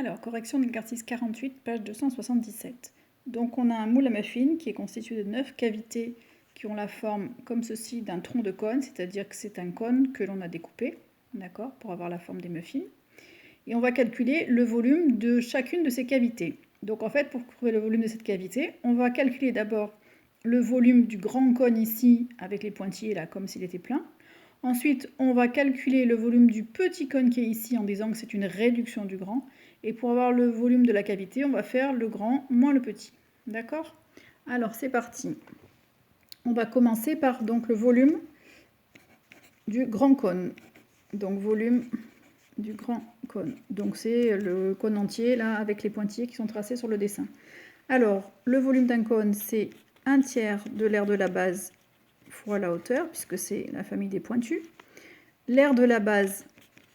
Alors, correction de l'exercice 48, page 277. Donc, on a un moule à muffins qui est constitué de 9 cavités qui ont la forme comme ceci d'un tronc de cône, c'est-à-dire que c'est un cône que l'on a découpé, d'accord, pour avoir la forme des muffins. Et on va calculer le volume de chacune de ces cavités. Donc, en fait, pour trouver le volume de cette cavité, on va calculer d'abord le volume du grand cône ici, avec les pointillés là, comme s'il était plein. Ensuite, on va calculer le volume du petit cône qui est ici en disant que c'est une réduction du grand. Et pour avoir le volume de la cavité, on va faire le grand moins le petit. D'accord? Alors, c'est parti. On va commencer par donc, le volume du grand cône. Donc, volume du grand cône. Donc, c'est le cône entier, là, avec les pointillés qui sont tracés sur le dessin. Alors, le volume d'un cône, c'est 1/3 de l'aire de la base fois la hauteur, puisque c'est la famille des pointus. L'aire de la base,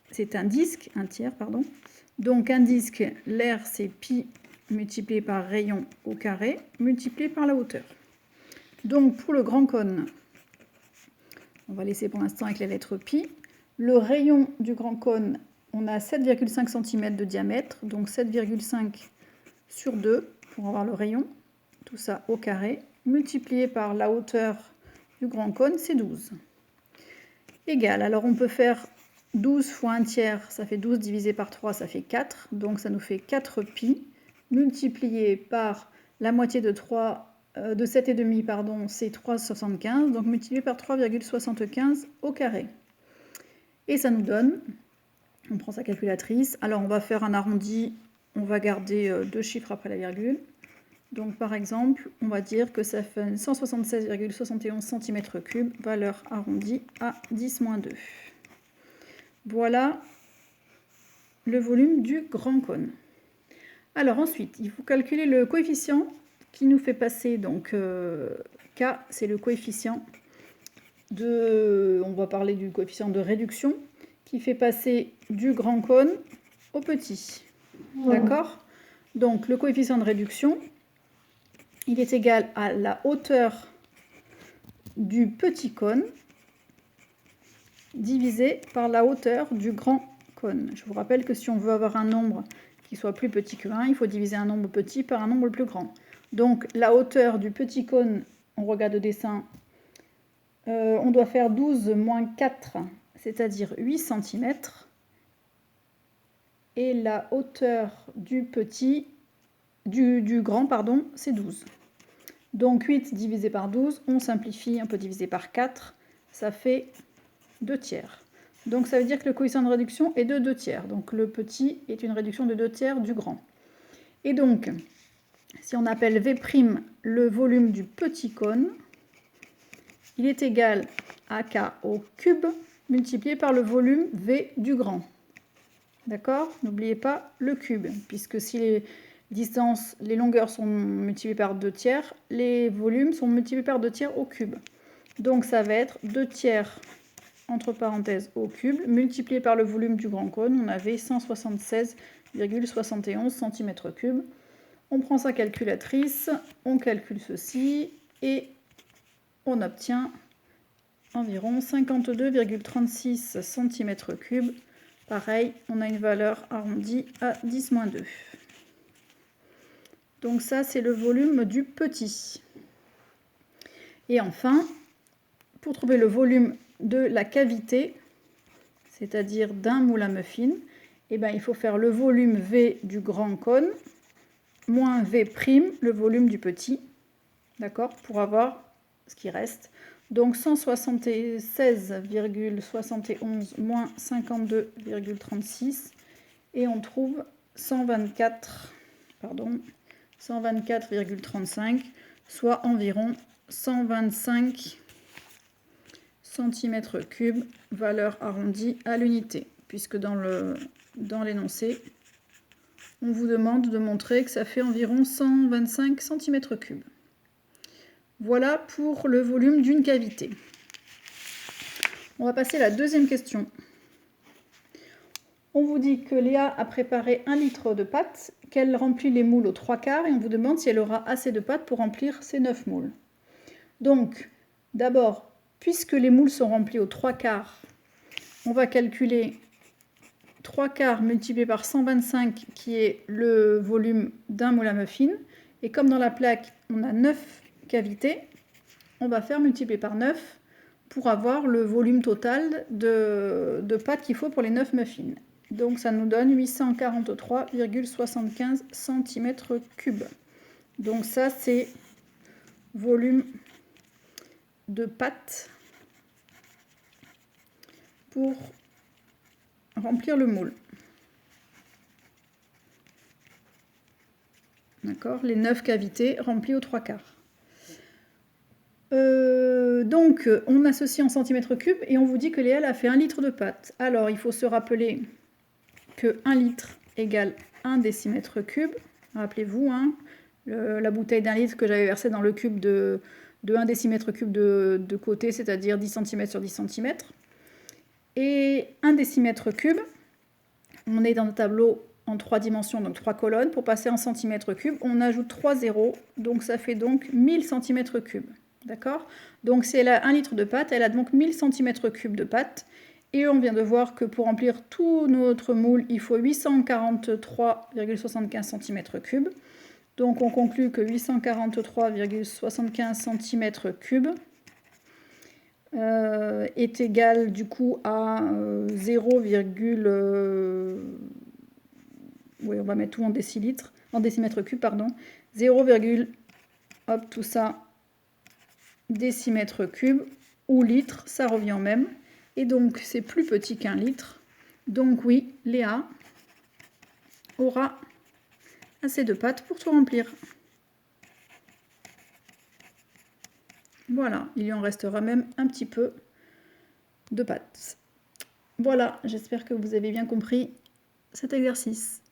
c'est un disque, 1/3, pardon. Donc un disque, l'aire, c'est pi multiplié par rayon au carré, multiplié par la hauteur. Donc pour le grand cône, on va laisser pour l'instant avec la lettre pi. Le rayon du grand cône, on a 7,5 cm de diamètre, donc 7,5 sur 2 pour avoir le rayon. Tout ça au carré, multiplié par la hauteur du grand cône, c'est 12. Égal, alors on peut faire 12 fois 1/3, ça fait 12 divisé par 3, ça fait 4. Donc ça nous fait 4 pi, multiplié par la moitié de 7,5, pardon, c'est 3,75. Donc multiplié par 3,75 au carré. Et ça nous donne, on prend sa calculatrice, alors on va faire un arrondi, on va garder 2 chiffres après la virgule. Donc par exemple, on va dire que ça fait 176,71 cm3, valeur arrondie à 10-2. Voilà le volume du grand cône. Alors ensuite, il faut calculer le coefficient qui nous fait passer, donc K, c'est le coefficient on va parler du coefficient de réduction, qui fait passer du grand cône au petit. D'accord? Donc le coefficient de réduction, il est égal à la hauteur du petit cône divisé par la hauteur du grand cône. Je vous rappelle que si on veut avoir un nombre qui soit plus petit que 1, il faut diviser un nombre petit par un nombre plus grand. Donc la hauteur du petit cône, on regarde le dessin, on doit faire 12 moins 4, c'est-à-dire 8 cm. Et la hauteur du grand, pardon, c'est 12. Donc 8 divisé par 12, on simplifie, on peut diviser par 4, ça fait 2/3. Donc ça veut dire que le coefficient de réduction est de 2/3. Donc le petit est une réduction de 2/3 du grand. Et donc, si on appelle V' le volume du petit cône, il est égal à K au cube multiplié par le volume V du grand. D'accord? N'oubliez pas le cube, puisque si les longueurs sont multipliées par 2/3, les volumes sont multipliés par 2/3 au cube. Donc ça va être 2/3 entre parenthèses au cube, multiplié par le volume du grand cône, on avait 176,71 cm3. On prend sa calculatrice, on calcule ceci, et on obtient environ 52,36 cm3. Pareil, on a une valeur arrondie à 10-2. Donc ça, c'est le volume du petit. Et enfin, pour trouver le volume de la cavité, c'est-à-dire d'un moule à muffins, eh bien, il faut faire le volume V du grand cône moins V', le volume du petit, d'accord, pour avoir ce qui reste. Donc 176,71 moins 52,36 et on trouve 124,35, soit environ 125 cm3, valeur arrondie à l'unité, puisque dans l'énoncé, on vous demande de montrer que ça fait environ 125 cm3. Voilà pour le volume d'une cavité. On va passer à la deuxième question. On vous dit que Léa a préparé 1 litre de pâte, qu'elle remplit les moules aux 3/4 et on vous demande si elle aura assez de pâte pour remplir ces 9 moules. Donc, d'abord, puisque les moules sont remplis aux 3/4, on va calculer 3/4 multiplié par 125 qui est le volume d'un moule à muffins. Et comme dans la plaque, on a 9 cavités, on va faire multiplier par 9 pour avoir le volume total de pâte qu'il faut pour les 9 muffins. Donc ça nous donne 843,75 cm3. Donc ça c'est volume de pâte pour remplir le moule. D'accord, les 9 cavités remplies aux 3/4. Donc on associe en centimètres cubes et on vous dit que Léa a fait 1 litre de pâte. Alors il faut se rappeler que 1 litre égale 1 décimètre cube. Rappelez-vous, hein, la bouteille d'1 litre que j'avais versée dans le cube de 1 décimètre cube de côté, c'est-à-dire 10 cm sur 10 cm. Et 1 décimètre cube, on est dans le tableau en 3 dimensions, donc 3 colonnes. Pour passer en centimètres cubes, on ajoute 3 zéros, donc ça fait donc 1000 cm3. D'accord? Donc si elle a 1 litre de pâte, elle a donc 1000 cm3 de pâte. Et on vient de voir que pour remplir tout notre moule, il faut 843,75 cm3. Donc on conclut que 843,75 cm3 est égal du coup à 0, oui, on va mettre tout en décilitres, en décimètres cubes, pardon, 0, hop, tout ça, décimètres cubes ou litres, ça revient au même. Et donc, c'est plus petit qu'1 litre. Donc oui, Léa aura assez de pâte pour tout remplir. Voilà, il lui en restera même un petit peu de pâte. Voilà, j'espère que vous avez bien compris cet exercice.